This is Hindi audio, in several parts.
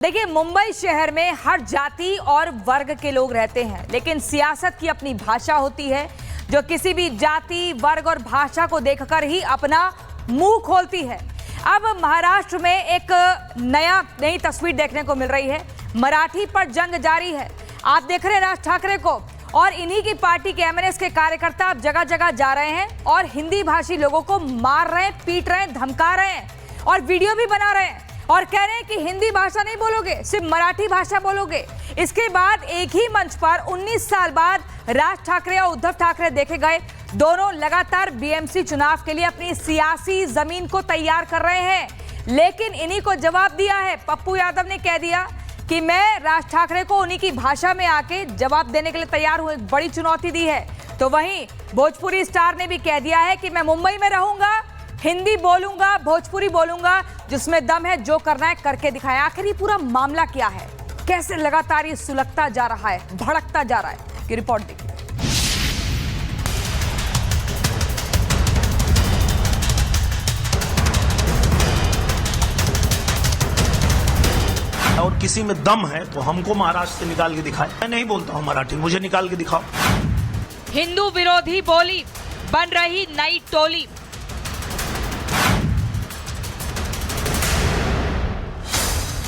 देखिए, मुंबई शहर में हर जाति और वर्ग के लोग रहते हैं, लेकिन सियासत की अपनी भाषा होती है जो किसी भी जाति, वर्ग और भाषा को देखकर ही अपना मुंह खोलती है। अब महाराष्ट्र में एक नई तस्वीर देखने को मिल रही है। मराठी पर जंग जारी है। आप देख रहे हैं राज ठाकरे को और इन्हीं की पार्टी के एमएनएस के कार्यकर्ता अब जगह जगह जा रहे हैं और हिंदी भाषी लोगों को मार रहे हैं, पीट रहे हैं, धमका रहे हैं और वीडियो भी बना रहे हैं और कह रहे हैं कि हिंदी भाषा नहीं बोलोगे, सिर्फ मराठी भाषा बोलोगे। इसके बाद एक ही मंच पर 19 साल बाद राज ठाकरे और उद्धव ठाकरे देखे गए। दोनों लगातार बीएमसी चुनाव के लिए अपनी सियासी जमीन को तैयार कर रहे हैं, लेकिन इन्हीं को जवाब दिया है। पप्पू यादव ने कह दिया कि मैं राज ठाकरे को उन्हीं की भाषा में आके जवाब देने के लिए तैयार हूं, एक बड़ी चुनौती दी है। तो वहीं भोजपुरी स्टार ने भी कह दिया है कि मैं मुंबई में रहूंगा, हिंदी बोलूंगा, भोजपुरी बोलूंगा, जिसमें दम है जो करना है करके दिखाया। आखिर ये पूरा मामला क्या है, कैसे लगातार ये सुलगता जा रहा है, भड़कता जा रहा है, की रिपोर्ट देखिए। और किसी में दम है तो हमको महाराष्ट्र से निकाल के दिखाए। मैं नहीं बोलता हूं मराठी, मुझे निकाल के दिखाओ। हिंदू विरोधी बोली बन रही नई टोली।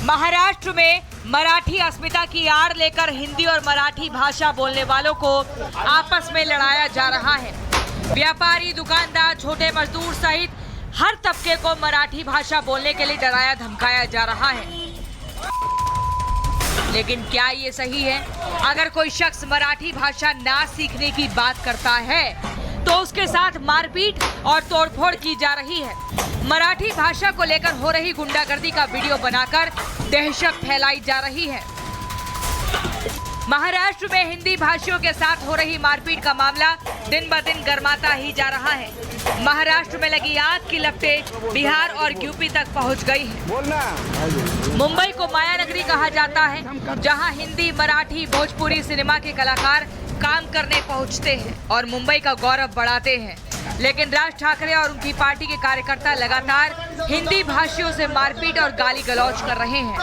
महाराष्ट्र में मराठी अस्मिता की आड़ लेकर हिंदी और मराठी भाषा बोलने वालों को आपस में लड़ाया जा रहा है। व्यापारी, दुकानदार, छोटे मजदूर सहित हर तबके को मराठी भाषा बोलने के लिए डराया धमकाया जा रहा है। लेकिन क्या ये सही है? अगर कोई शख्स मराठी भाषा ना सीखने की बात करता है तो उसके साथ मारपीट और तोड़फोड़ की जा रही है। मराठी भाषा को लेकर हो रही गुंडागर्दी का वीडियो बनाकर दहशत फैलाई जा रही है। महाराष्ट्र में हिंदी भाषियों के साथ हो रही मारपीट का मामला दिन ब दिन गर्माता ही जा रहा है। महाराष्ट्र में लगी आग की लपटें बिहार और यूपी तक पहुंच गई है। मुंबई को माया नगरी कहा जाता है, जहां हिंदी, मराठी, भोजपुरी सिनेमा के कलाकार काम करने पहुंचते हैं और मुंबई का गौरव बढ़ाते हैं। लेकिन राज ठाकरे और उनकी पार्टी के कार्यकर्ता लगातार हिंदी भाषियों से मारपीट और गाली गलौज कर रहे हैं।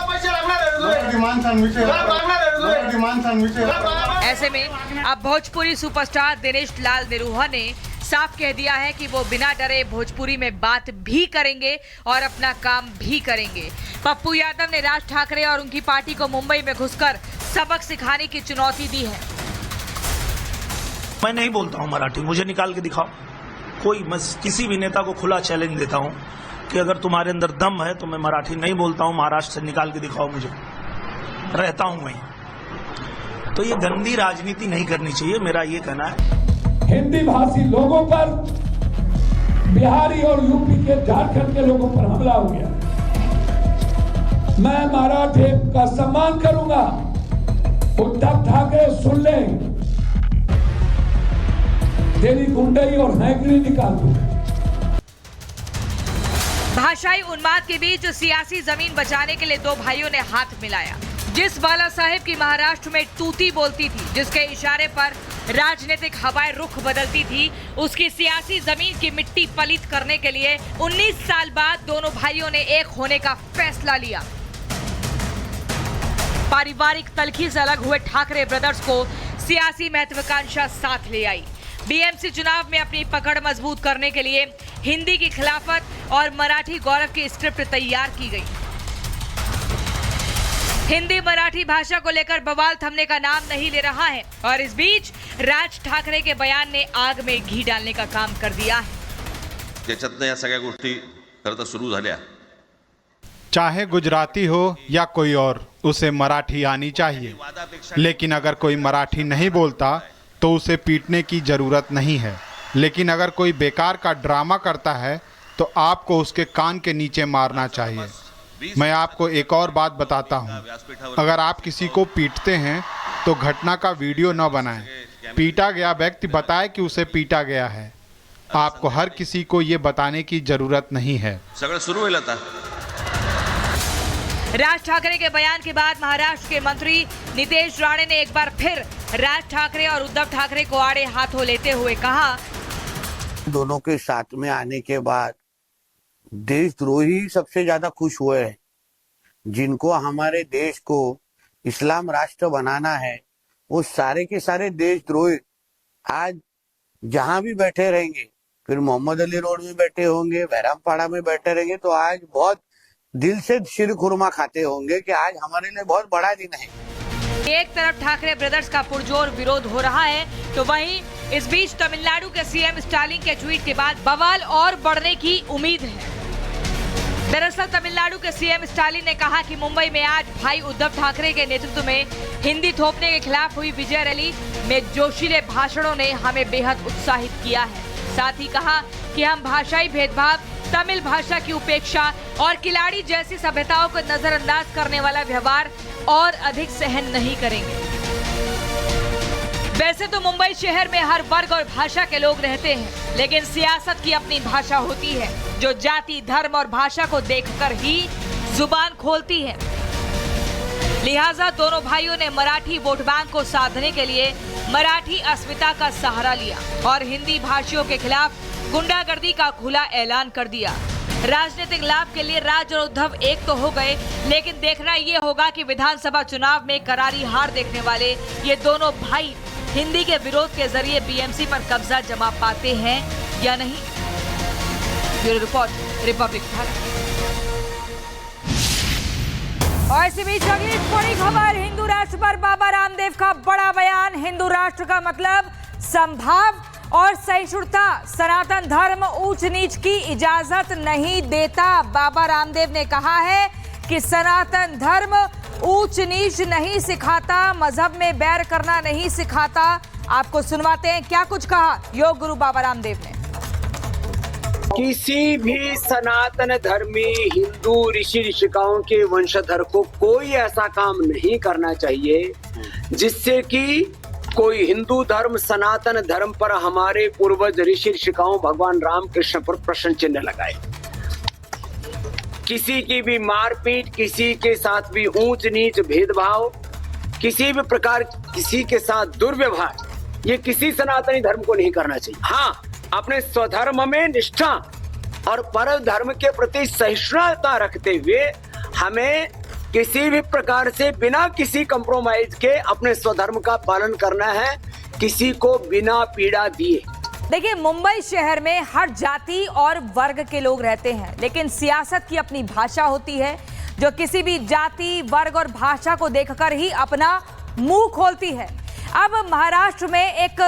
ऐसे में अब भोजपुरी सुपरस्टार दिनेश लाल निरूहा ने साफ कह दिया है कि वो बिना डरे भोजपुरी में बात भी करेंगे और अपना काम भी करेंगे। पप्पू यादव ने राज ठाकरे और उनकी पार्टी को मुंबई में घुसकर सबक सिखाने की चुनौती दी है। मैं नहीं बोलता हूं मराठी, मुझे निकाल के दिखाओ। मैं किसी भी नेता को खुला चैलेंज देता हूं कि अगर तुम्हारे अंदर दम है तो मैं मराठी नहीं बोलता हूं, महाराष्ट्र से निकाल के दिखाओ मुझे, रहता हूं वहीं। तो ये गंदी राजनीति नहीं करनी चाहिए, मेरा ये कहना है। हिंदी भाषी लोगों पर, बिहारी और यूपी के, झारखंड के लोगों पर हमला हो गया। मैं मराठी का सम्मान करूंगा। उद्धव ठाकरे सुन लें, तेरी गुंडई और हैकरी निकाल दो। भाषाई उन्माद के बीच सियासी जमीन बचाने के लिए दो भाइयों ने हाथ मिलाया। जिस बाला साहेब की महाराष्ट्र में तूती बोलती थी, जिसके इशारे पर राजनीतिक हवाएं रुख बदलती थी, उसकी सियासी जमीन की मिट्टी पलीत करने के लिए 19 साल बाद दोनों भाइयों ने एक होने का फैसला लिया। पारिवारिक तलखी से अलग हुए ठाकरे ब्रदर्स को सियासी महत्वाकांक्षा साथ ले आई। बीएमसी चुनाव में अपनी पकड़ मजबूत करने के लिए हिंदी की खिलाफत और मराठी गौरव की स्क्रिप्ट तैयार की गई। हिंदी मराठी भाषा को लेकर बवाल थमने का नाम नहीं ले रहा है और इस बीच राज ठाकरे के बयान ने आग में घी डालने का काम कर दिया है। त्याच्यातनं या सगळ्या गोष्टी खरं तर सुरू झाल्या। चाहे गुजराती हो या कोई और, उसे मराठी आनी चाहिए। लेकिन अगर कोई मराठी नहीं बोलता तो उसे पीटने की जरूरत नहीं है। लेकिन अगर कोई बेकार का ड्रामा करता है तो आपको उसके कान के नीचे मारना चाहिए। मैं आपको एक और बात बताता हूँ, अगर आप किसी को पीटते हैं तो घटना का वीडियो न बनाएं। पीटा गया व्यक्ति बताए कि उसे पीटा गया है। आपको हर किसी को ये बताने की जरूरत नहीं है। सगळं सुरू होईल आता। राज ठाकरे के बयान के बाद महाराष्ट्र के मंत्री नितेश राणे ने एक बार फिर राज ठाकरे और उद्धव ठाकरे को आड़े हाथों लेते हुए कहा, दोनों के साथ में आने के बाद देशद्रोही सबसे ज्यादा खुश हुए हैं। जिनको हमारे देश को इस्लाम राष्ट्र बनाना है, वो सारे के सारे देशद्रोही आज जहां भी बैठे रहेंगे, फिर मोहम्मद अली रोड में बैठे होंगे, बैरामपाड़ा में बैठे रहेंगे, तो आज बहुत दिल से शीर खुरमा खाते होंगे कि आज हमारे लिए बहुत बड़ा दिन है। एक तरफ ठाकरे ब्रदर्स का पुरजोर विरोध हो रहा है, तो वहीं इस बीच तमिलनाडु के सीएम स्टालिन के ट्वीट के बाद बवाल और बढ़ने की उम्मीद है। दरअसल तमिलनाडु के सीएम स्टालिन ने कहा कि मुंबई में आज भाई उद्धव ठाकरे के नेतृत्व में हिंदी थोपने के खिलाफ हुई विजय रैली में जोशीले भाषणों ने हमें बेहद उत्साहित किया है। साथ ही कहा कि हम भाषाई भेदभाव, तमिल भाषा की उपेक्षा और किलाड़ी जैसी सभ्यताओं को नजरअंदाज करने वाला व्यवहार और अधिक सहन नहीं करेंगे। वैसे तो मुंबई शहर में हर वर्ग और भाषा के लोग रहते हैं, लेकिन सियासत की अपनी भाषा होती है जो जाति, धर्म और भाषा को देखकर ही जुबान खोलती है। लिहाजा दोनों भाइयों ने मराठी वोट बैंक को साधने के लिए मराठी अस्मिता का सहारा लिया और हिंदी भाषियों के खिलाफ गुंडागर्दी का खुला ऐलान कर दिया। राजनीतिक लाभ के लिए राज और उद्धव एक तो हो गए, लेकिन देखना ये होगा कि विधानसभा चुनाव में करारी हार देखने वाले ये दोनों भाई हिंदी के विरोध के जरिए बीएमसी पर कब्जा जमा पाते हैं या नहीं। Bureau report, Republic Bharat. और इसी बीच अगली बड़ी खबर, हिंदू राष्ट्र पर बाबा रामदेव का बड़ा बयान। हिंदू राष्ट्र का मतलब संभाव और सहिष्णुता, सनातन धर्म ऊंच नीच की इजाजत नहीं देता। बाबा रामदेव ने कहा है कि सनातन धर्म ऊंच नीच नहीं सिखाता, मजहब में बैर करना नहीं सिखाता। आपको सुनवाते हैं क्या कुछ कहा योग गुरु बाबा रामदेव ने। किसी भी सनातन धर्मी हिंदू ऋषि ऋषिकाओं के वंशधर को कोई ऐसा काम नहीं करना चाहिए जिससे कि कोई हिंदू धर्म सनातन धर्म पर हमारे पूर्वज ऋषि ऋषिकाओं भगवान राम कृष्ण पर प्रश्न चिन्ह लगाए। किसी की भी मारपीट, किसी के साथ भी ऊंच नीच भेदभाव, किसी भी प्रकार किसी के साथ दुर्व्यवहार, ये किसी सनातनी धर्म को नहीं करना चाहिए। हाँ, अपने स्वधर्म में निष्ठा और पर धर्म के प्रति सहिष्णुता रखते हुए हमें किसी भी प्रकार से बिना किसी कंप्रोमाइज के अपने स्वधर्म का पालन करना है, किसी को बिना पीड़ा दिए। देखिए, मुंबई शहर में हर जाति और वर्ग के लोग रहते हैं, लेकिन सियासत की अपनी भाषा होती है जो किसी भी जाति, वर्ग और भाषा को देखकर ही अपना मुंह खोलती है। अब महाराष्ट्र में एक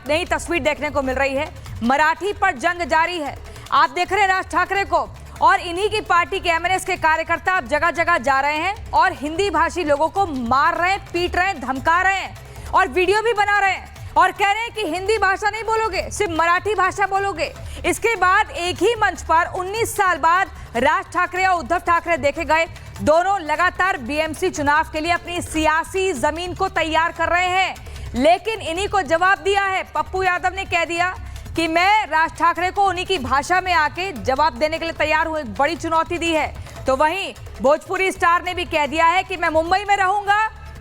नई तस्वीर देखने को मिल रही है। मराठी पर जंग जारी है। आप देख रहे हैं राज ठाकरे को और इन्हीं की पार्टी के एमएनएस के कार्यकर्ता अब जगह जगह जा रहे हैं और हिंदी भाषी लोगों को मार रहे हैं, पीट रहे हैं, धमका रहे हैं और वीडियो भी बना रहे हैं और कह रहे हैं कि हिंदी भाषा नहीं बोलोगे, सिर्फ मराठी भाषा बोलोगे। इसके बाद एक ही मंच पर 19 साल बाद राज ठाकरे और उद्धव ठाकरे देखे गए। दोनों लगातार बीएमसी चुनाव के लिए अपनी सियासी जमीन को तैयार कर रहे हैं, लेकिन इन्हीं को जवाब दिया है। पप्पू यादव ने कह दिया कि मैं राज ठाकरे को उन्हीं की भाषा में आके जवाब देने के लिए तैयार हूं, एक बड़ी चुनौती दी है। तो वहीं भोजपुरी स्टार ने भी कह दिया है कि मैं मुंबई में रहूंगा,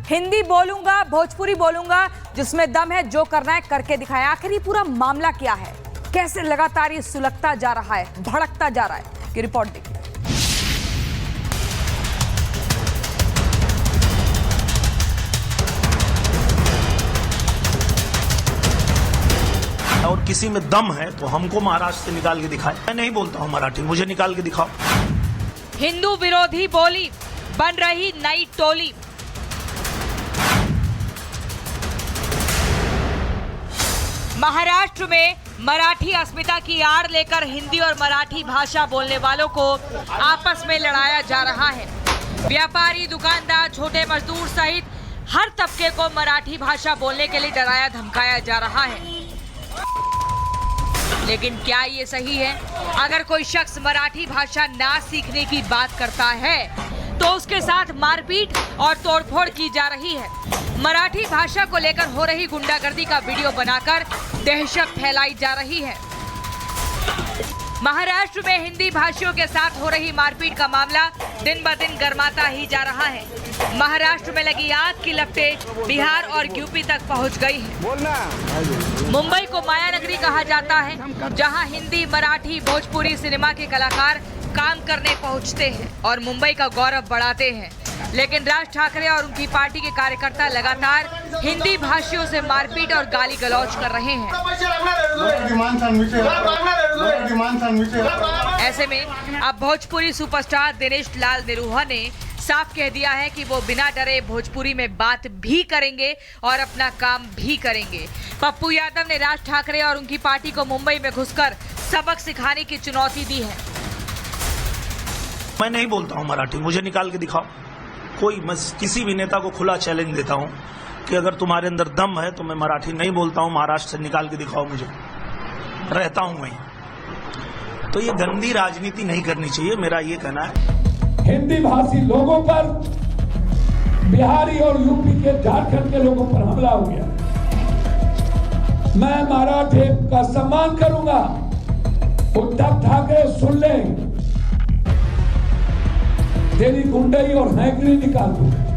हिंदी बोलूंगा, भोजपुरी बोलूंगा, जिसमें दम है जो करना है करके दिखाएं। आखिर ये पूरा मामला क्या है, कैसे लगातार ये सुलगता जा रहा है, भड़कता जा रहा है, की रिपोर्ट देखिए। और किसी में दम है तो हमको महाराष्ट्र से निकाल के दिखाए। मैं नहीं बोलता हूँ मराठी, मुझे निकाल के दिखाओ। हिंदू विरोधी बोली बन रही नई टोली। महाराष्ट्र में मराठी अस्मिता की आड़ लेकर हिंदी और मराठी भाषा बोलने वालों को आपस में लड़ाया जा रहा है। व्यापारी, दुकानदार, छोटे मजदूर सहित हर तबके को मराठी भाषा बोलने के लिए डराया धमकाया जा रहा है। लेकिन क्या ये सही है? अगर कोई शख्स मराठी भाषा ना सीखने की बात करता है तो उसके साथ मारपीट और तोड़फोड़ की जा रही है। मराठी भाषा को लेकर हो रही गुंडागर्दी का वीडियो बनाकर दहशत फैलाई जा रही है। महाराष्ट्र में हिंदी भाषियों के साथ हो रही मारपीट का मामला दिन ब दिन गर्माता ही जा रहा है। महाराष्ट्र में लगी आग की लपटें बिहार और यूपी तक पहुंच गई है। मुंबई को माया नगरी कहा जाता है, जहां हिंदी, मराठी, भोजपुरी सिनेमा के कलाकार काम करने पहुंचते हैं और मुंबई का गौरव बढ़ाते हैं। लेकिन राज ठाकरे और उनकी पार्टी के कार्यकर्ता लगातार हिंदी भाषियों से मारपीट और गाली गलौज कर रहे हैं। ऐसे में अब भोजपुरी सुपरस्टार दिनेश लाल निरूहा ने साफ कह दिया है कि वो बिना डरे भोजपुरी में बात भी करेंगे और अपना काम भी करेंगे। पप्पू यादव ने राज ठाकरे और उनकी पार्टी को मुंबई में घुसकर सबक सिखाने की चुनौती दी है। मैं नहीं बोलता हूँ मराठी, मुझे निकाल के दिखाओ। मैं किसी भी नेता को खुला चैलेंज देता हूँ कि अगर तुम्हारे अंदर दम है तो मैं मराठी नहीं बोलता हूँ, महाराष्ट्र से निकाल के दिखाओ मुझे, रहता हूँ वहीं। तो ये गंदी राजनीति नहीं करनी चाहिए, मेरा ये कहना है। हिंदी भाषी लोगों पर, बिहारी और यूपी के, झारखंड के लोगों पर हमला हो गया। मैं मराठी का सम्मान करूंगा। उद्धव ठाकरे सुन ले, तेरी गुंडई और हैंकरी निकाल दूंगा।